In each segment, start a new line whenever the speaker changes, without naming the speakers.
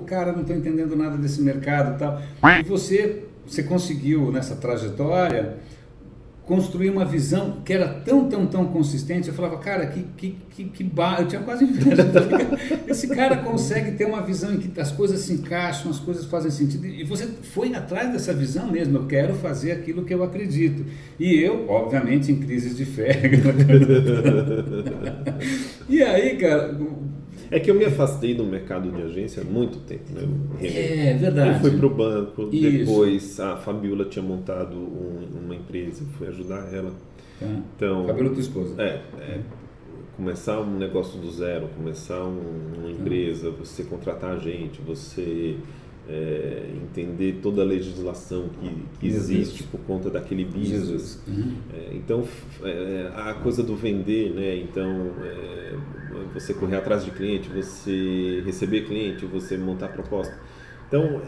cara, não estou entendendo nada desse mercado e tal. E você conseguiu, nessa trajetória, construir uma visão que era tão consistente. Eu falava, cara, eu tinha quase inveja. Esse cara consegue ter uma visão em que as coisas se encaixam, as coisas fazem sentido. E você foi atrás dessa visão mesmo. Eu quero fazer aquilo que eu acredito. E eu, obviamente, em crises de fé. E aí, cara...
É que eu me afastei do mercado de agência há muito tempo, né?
É verdade.
Eu fui para o banco,
Isso.
depois a Fabiola tinha montado uma empresa, fui ajudar ela.
Tá.
Então,
Fabiola, tua esposa.
Começar um negócio do zero, começar uma empresa, você contratar gente, você entender toda a legislação que existe por conta daquele business. Então, a coisa do vender, né? Então, você correr atrás de cliente, você receber cliente, você montar proposta. Então,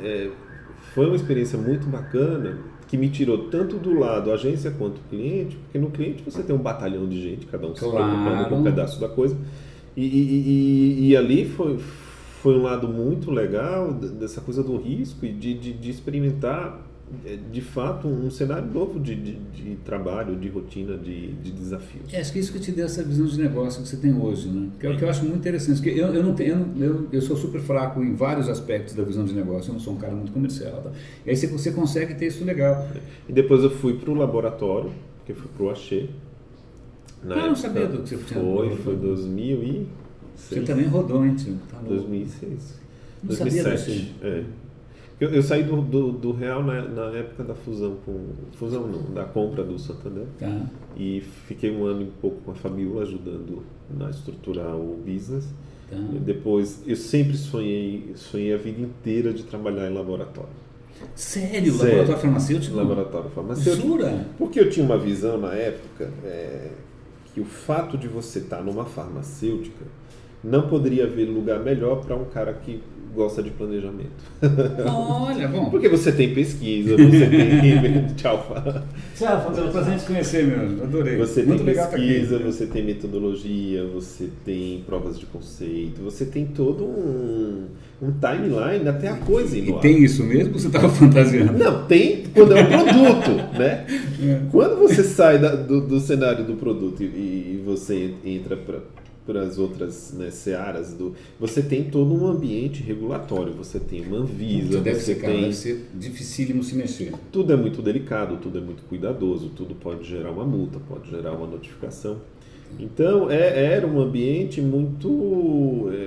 foi uma experiência muito bacana que me tirou tanto do lado agência quanto cliente, porque no cliente você tem um batalhão de gente, cada um se preocupando com um pedaço da coisa. E ali foi um lado muito legal dessa coisa do risco e de experimentar de fato um cenário novo de trabalho, de rotina, de desafios.
Acho que é isso que te deu essa visão de negócio que você tem hoje, né? Que é o que eu acho muito interessante. Porque eu sou super fraco em vários aspectos da visão de negócio, eu não sou um cara muito comercial. Tá? E aí você consegue ter isso legal.
E depois eu fui para o laboratório, que fui para o Axê.
Eu não sabia do que você tinha.
Foi 2006.
Você também rodou, hein, tio? Tá
2006.
Não
2007. Eu saí do Real na época da da compra do Santander.
Tá.
E fiquei um ano e pouco com a Fabiola ajudando a estruturar o business.
Tá.
Depois, eu sempre sonhei a vida inteira de trabalhar em laboratório.
Sério? Laboratório farmacêutico?
Laboratório farmacêutico.
Jura?
Porque eu tinha uma visão na época que o fato de você estar numa farmacêutica não poderia haver lugar melhor para um cara que gosta de planejamento.
Olha, bom.
Porque você tem pesquisa, você tem... Tchau,
Fabiola, prazer em te conhecer mesmo, adorei.
Você
muito
tem
legal
pesquisa,
estar aqui.
você tem metodologia, você tem provas de conceito, você tem todo um timeline até a coisa indo
E tem isso mesmo ou você estava fantasiando?
Não, tem quando é um produto, né? Quando você sai do cenário do produto e você entra para as outras, né, searas, você tem todo um ambiente regulatório, você tem uma Anvisa,
deve ser dificílimo se mexer.
Tudo é muito delicado, tudo é muito cuidadoso, tudo pode gerar uma multa, pode gerar uma notificação. Então, era um ambiente muito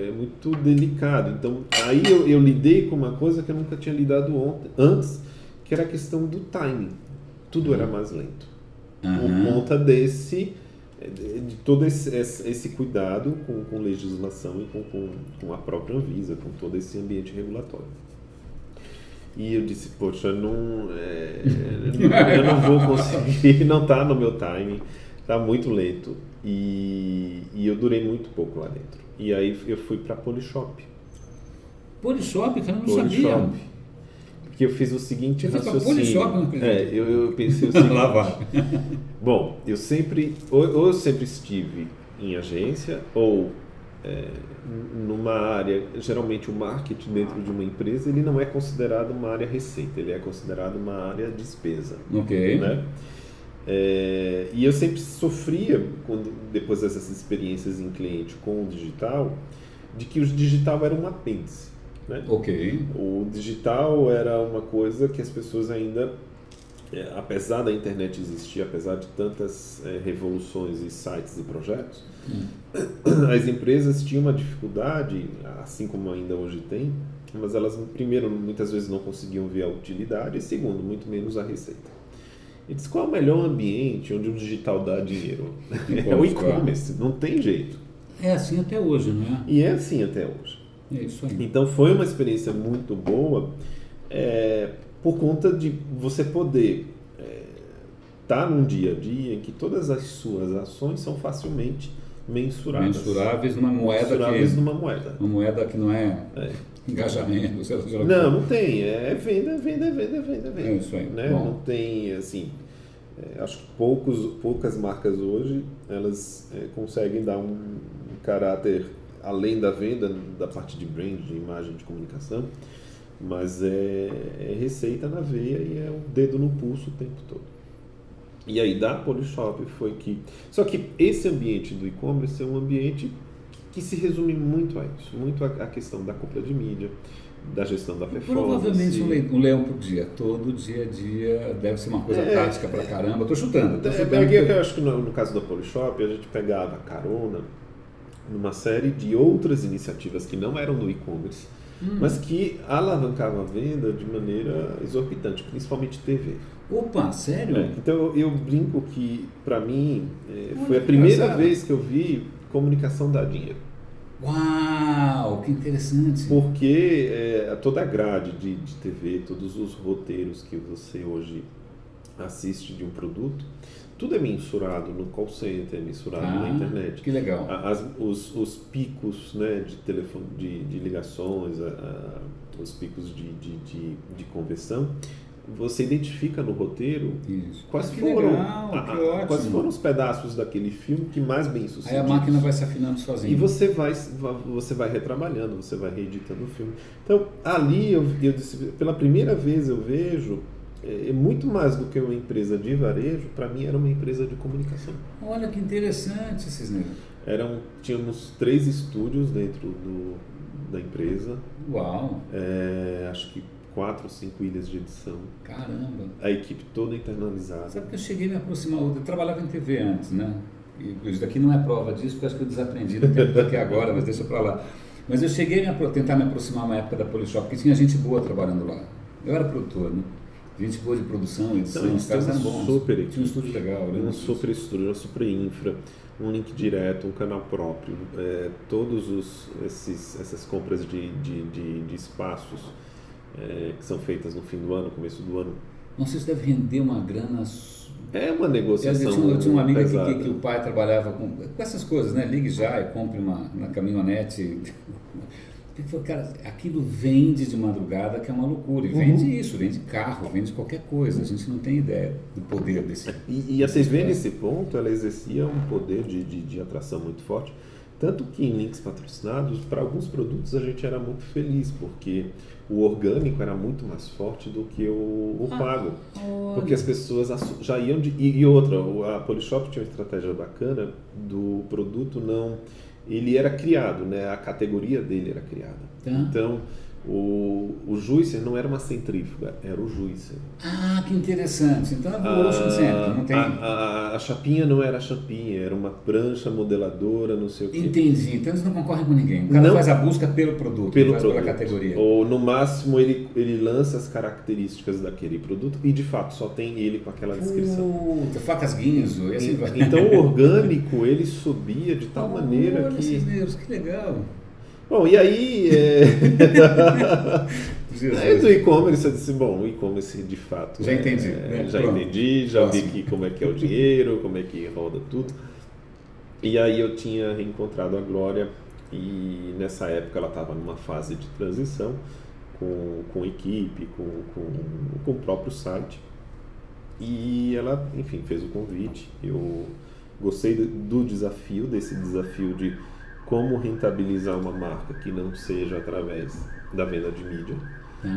delicado. Então, aí eu lidei com uma coisa que eu nunca tinha lidado antes, que era a questão do timing. Tudo era mais lento. Por conta de todo esse cuidado com legislação e com a própria Anvisa, com todo esse ambiente regulatório. E eu disse, poxa, eu não vou conseguir, não está no meu timing, está muito lento. E eu durei muito pouco lá dentro. E aí eu fui para a Polishop.
Polishop? Cara, eu não sabia.
Porque eu fiz o seguinte
raciocínio. Polishop, não acredito.
Eu pensei o seguinte.
Lá vai.
Bom, eu sempre estive em agência ou numa área, geralmente o marketing dentro de uma empresa, ele não é considerado uma área receita, ele é considerado uma área despesa.
Ok.
Né? E eu sempre sofria, depois dessas experiências em cliente com o digital, de que o digital era um apêndice. Né?
Ok.
O digital era uma coisa que as pessoas ainda, apesar da internet existir, apesar de tantas revoluções e sites e projetos, as empresas tinham uma dificuldade, assim como ainda hoje tem, mas elas, primeiro, muitas vezes não conseguiam ver a utilidade e, segundo, muito menos a receita. E diz, qual é o melhor ambiente onde o digital dá dinheiro? É o e-commerce, não tem jeito.
É assim até hoje, não é?
E é assim até hoje.
É isso aí.
Então foi uma experiência muito boa por conta de você poder estar num dia a dia em que todas as suas ações são facilmente mensuráveis.
Mensuráveis numa moeda
numa moeda.
Uma moeda que não é engajamento.
Não tem. É venda.
É isso aí.
Né? Não tem, assim... acho que poucas marcas hoje, elas conseguem dar um caráter além da venda, da parte de brand, de imagem, de comunicação, mas é receita na veia e é o dedo no pulso o tempo todo. E aí da Polishop foi que... Só que esse ambiente do e-commerce é um ambiente que se resume muito a isso, muito a questão da compra de mídia, da gestão da performance.
Provavelmente um leão por dia, todo dia a dia, deve ser uma coisa prática pra caramba. Estou chutando.
Eu acho que no caso da Polishop a gente pegava carona numa série de outras iniciativas que não eram do e-commerce, mas que alavancavam a venda de maneira exorbitante, principalmente TV.
Opa, sério?
Então eu brinco que, para mim, foi a primeira vez que eu vi comunicação dar dinheiro.
Uau, que interessante!
Porque toda a grade de TV, todos os roteiros que você hoje assiste de um produto, tudo é mensurado no call center, é mensurado na internet.
Que legal!
Os picos, né, de telefone, de ligações, os picos de conversão, você identifica no roteiro quais foram os pedaços daquele filme que mais bem sucedidos.
Aí a máquina vai se afinando sozinha.
E você vai retrabalhando, você vai reeditando o filme. Então, ali eu disse, pela primeira vez eu vejo, muito mais do que uma empresa de varejo, para mim era uma empresa de comunicação.
Olha que interessante, Cisneiro.
Tínhamos 3 estúdios dentro da empresa.
Uau!
Acho que 4 ou 5 ilhas de edição.
Caramba!
A equipe toda internalizada.
Sabe que eu cheguei a me aproximar, eu trabalhava em TV antes, né? E isso daqui não é prova disso, porque acho que eu desaprendi no tempo daqui agora, mas deixa pra lá. Mas eu cheguei a tentar me aproximar uma época da Polishop, porque tinha gente boa trabalhando lá. Eu era produtor, né? Gente boa de produção, edição,
então,
os caras eram bons. Tinha um estúdio legal.
Um super estúdio, uma super infra, um link direto, um canal próprio. Todos essas compras de espaços que são feitas no fim do ano, começo do ano.
Nossa, isso deve render uma grana.
É uma negociação.
Eu tinha uma amiga que o pai trabalhava com essas coisas, né? Ligue já e compre na caminhonete. Ele falou, cara, aquilo vende de madrugada, que é uma loucura. E vende isso, vende carro, vende qualquer coisa. A gente não tem ideia do poder desse.
E a TV, nesse ponto, ela exercia um poder de atração muito forte. Tanto que em links patrocinados, para alguns produtos a gente era muito feliz, porque o orgânico era muito mais forte do que o pago. Porque as pessoas já iam E outra, a Polishop tinha uma estratégia bacana do produto não... Ele era criado, né? A categoria dele era criada. Então, o juicer não era uma centrífuga, era o juicer.
Ah, que interessante. Então é o osso de sempre, não tem...
A chapinha não era a chapinha, era uma prancha modeladora, não sei o quê.
Entendi. Então eles não concorrem com ninguém. O cara faz a busca pelo produto, pela categoria.
Ou no máximo ele lança as características daquele produto e de fato só tem ele com aquela descrição.
Facas Guinzo e assim vai.
Então o orgânico ele subia de tal maneira que...
Cisneros, que legal.
Bom, e aí... Aí do e-commerce eu disse, bom, o e-commerce de fato...
Já entendi.
Já vi como é que é o dinheiro, como é que roda tudo. E aí eu tinha reencontrado a Glória e nessa época ela estava numa fase de transição com equipe, com o próprio site. E ela, enfim, fez o convite. Eu gostei desse desafio de como rentabilizar uma marca que não seja através da venda de mídia,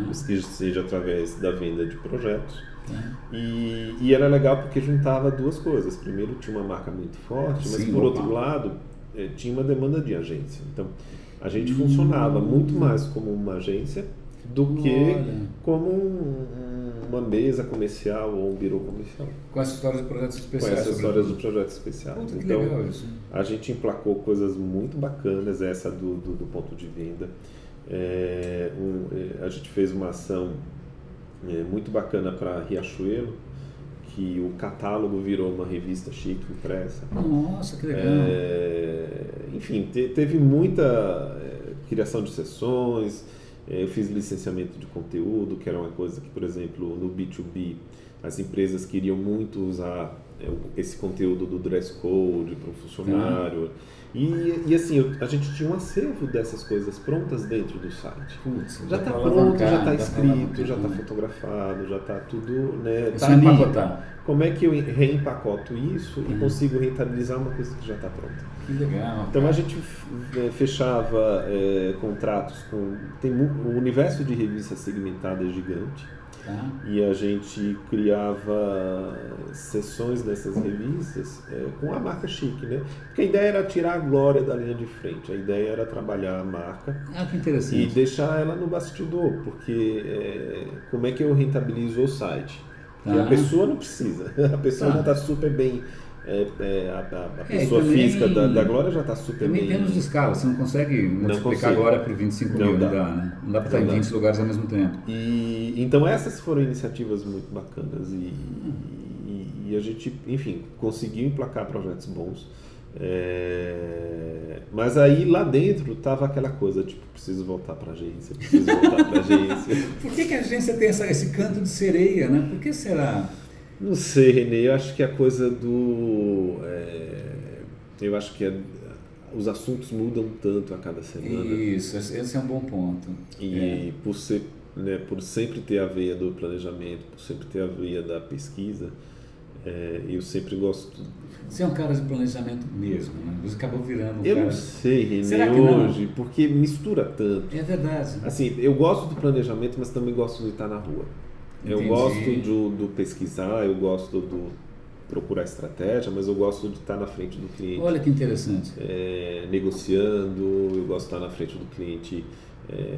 mas que seja através da venda de projetos. E era legal porque juntava duas coisas. Primeiro, tinha uma marca muito forte, mas por outro lado, tinha uma demanda de agência. Então, a gente funcionava muito mais como uma agência do que como uma mesa comercial ou um birô comercial.
Com essa história de projetos especiais.
Com essa história de projetos especiais.
Puta,
então,
que legal isso.
A gente emplacou coisas muito bacanas, essa do ponto de venda. A gente fez uma ação muito bacana para Riachuelo, que o catálogo virou uma revista chique impressa.
Nossa, que legal.
Enfim, teve muita criação de sessões. Eu fiz licenciamento de conteúdo, que era uma coisa que, por exemplo, no B2B, as empresas queriam muito usar esse conteúdo do dress code para o funcionário. E assim, a gente tinha um acervo dessas coisas prontas dentro do site.
Putz,
já está pronto, já está escrito, já está fotografado, já está tudo, né?
Tá ali. Empacotar.
Como é que eu reempacoto isso e consigo rentabilizar uma coisa que já está pronta?
Que legal.
Então a gente fechava contratos com... o universo de revistas segmentadas é gigante. E a gente criava sessões dessas revistas com a marca chique, né? Porque a ideia era tirar a glória da linha de frente, a ideia era trabalhar a marca
que interessante.
E deixar ela no bastidor, porque como é que eu rentabilizo o site? Porque a pessoa não precisa, a pessoa já está super bem, a pessoa
também,
física da glória já está super bem.
Também temos de escala, você não consegue multiplicar a glória por 25 mil, não dá, né? Não dá para estar em 20 lugares ao mesmo tempo.
Então essas foram iniciativas muito bacanas e a gente, enfim, conseguiu emplacar projetos bons. Mas aí lá dentro tava aquela coisa, tipo, preciso voltar para agência.
Por que a agência tem esse canto de sereia, né? Por que será?
Não sei, Renê, eu acho que a coisa do... eu acho que os assuntos mudam tanto a cada semana.
Isso, esse é um bom ponto.
E por ser, né, por sempre ter a veia do planejamento, por sempre ter a veia da pesquisa, eu sempre gosto...
Você é um cara de planejamento mesmo, né? Você acabou virando um
eu
cara...
não sei, Renê,
Será que
hoje,
não?
porque mistura tanto.
É verdade.
Assim, eu gosto do planejamento, mas também gosto de estar na rua.
Entendi.
Eu gosto do pesquisar, eu gosto do procurar estratégia, mas eu gosto de estar na frente do cliente.
Olha que interessante.
Negociando, eu gosto de estar na frente do cliente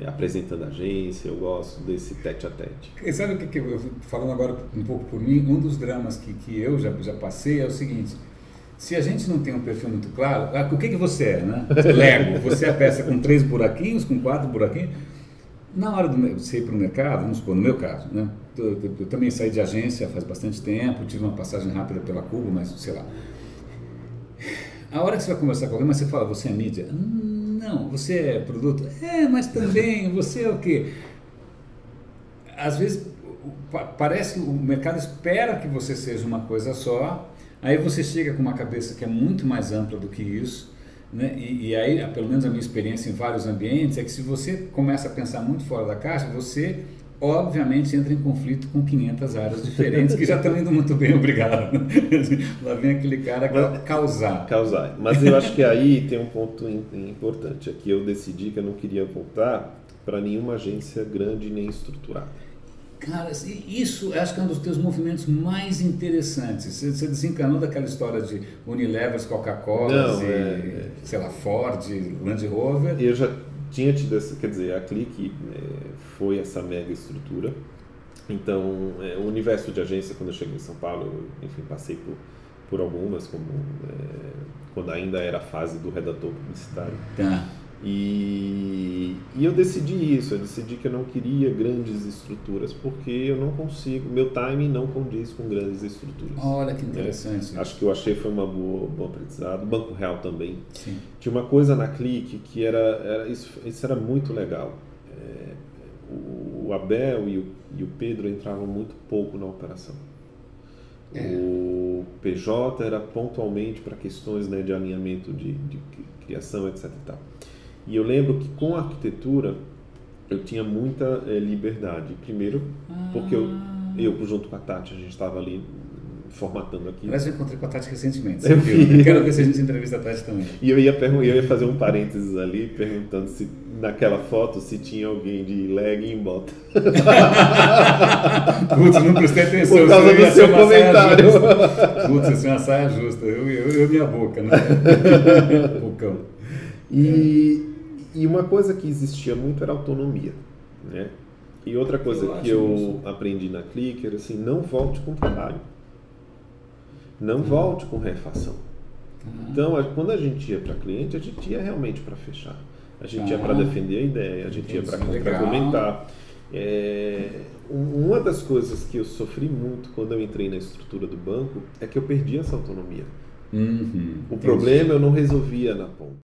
apresentando a agência, eu gosto desse tete-a-tete.
E sabe o que eu falando agora um pouco por mim, um dos dramas que eu já passei é o seguinte: se a gente não tem um perfil muito claro, o que você é, né? Lego, você é a peça com 3 buraquinhos, com 4 buraquinhos. Na hora de você ir para o mercado, vamos supor, no meu caso, né? Eu também saí de agência faz bastante tempo, tive uma passagem rápida pela Cuba, mas sei lá. A hora que você vai conversar com alguém, mas você fala, você é mídia? Não, você é produto? Mas também, você é o quê? Às vezes, parece que o mercado espera que você seja uma coisa só, aí você chega com uma cabeça que é muito mais ampla do que isso, né? E aí, pelo menos a minha experiência em vários ambientes, é que se você começa a pensar muito fora da caixa, você obviamente entra em conflito com 500 áreas diferentes que já estão indo muito bem, obrigado. Lá vem aquele cara causar.
Mas eu acho que aí tem um ponto importante, é que eu decidi que eu não queria voltar para nenhuma agência grande nem estruturada.
Cara, isso acho que é um dos teus movimentos mais interessantes. Você desencanou daquela história de Unilever, Coca-Cola, sei lá, Ford, Land Rover.
Eu já tinha tido essa, quer dizer, a Clique foi essa mega estrutura. Então, o universo de agência, quando eu cheguei em São Paulo, eu, enfim, passei por algumas, como quando ainda era a fase do redator publicitário.
Tá.
E eu decidi isso, eu decidi que eu não queria grandes estruturas, porque eu não consigo, meu timing não condiz com grandes estruturas.
Olha que interessante.
Acho que eu achei foi uma boa aprendizado. O Banco Real também.
Sim.
Tinha uma coisa na Clique que isso era muito legal. O Abel e o Pedro entravam muito pouco na operação. O PJ era pontualmente para questões, né, de alinhamento de criação, etc. E tal. E eu lembro que com a arquitetura eu tinha muita liberdade. Primeiro, porque eu junto com a Tati, a gente estava ali formatando aqui.
Aliás, eu encontrei com a Tati recentemente. Eu quero ver se a gente entrevista a Tati também.
E eu ia fazer um parênteses ali, perguntando se naquela foto se tinha alguém de legging e bota.
Putz, não prestei atenção.
Por causa do seu comentário.
Putz, isso é uma saia justa. Eu minha boca, né? Bocão.
E uma coisa que existia muito era autonomia, né? E outra coisa que eu aprendi na Clique era assim, não volte com trabalho. Não volte com refação. Então, quando a gente ia para cliente, a gente ia realmente para fechar. A gente ia para defender a ideia, a gente ia para argumentar. Uma das coisas que eu sofri muito quando eu entrei na estrutura do banco é que eu perdi essa autonomia. O problema eu não resolvia na ponta.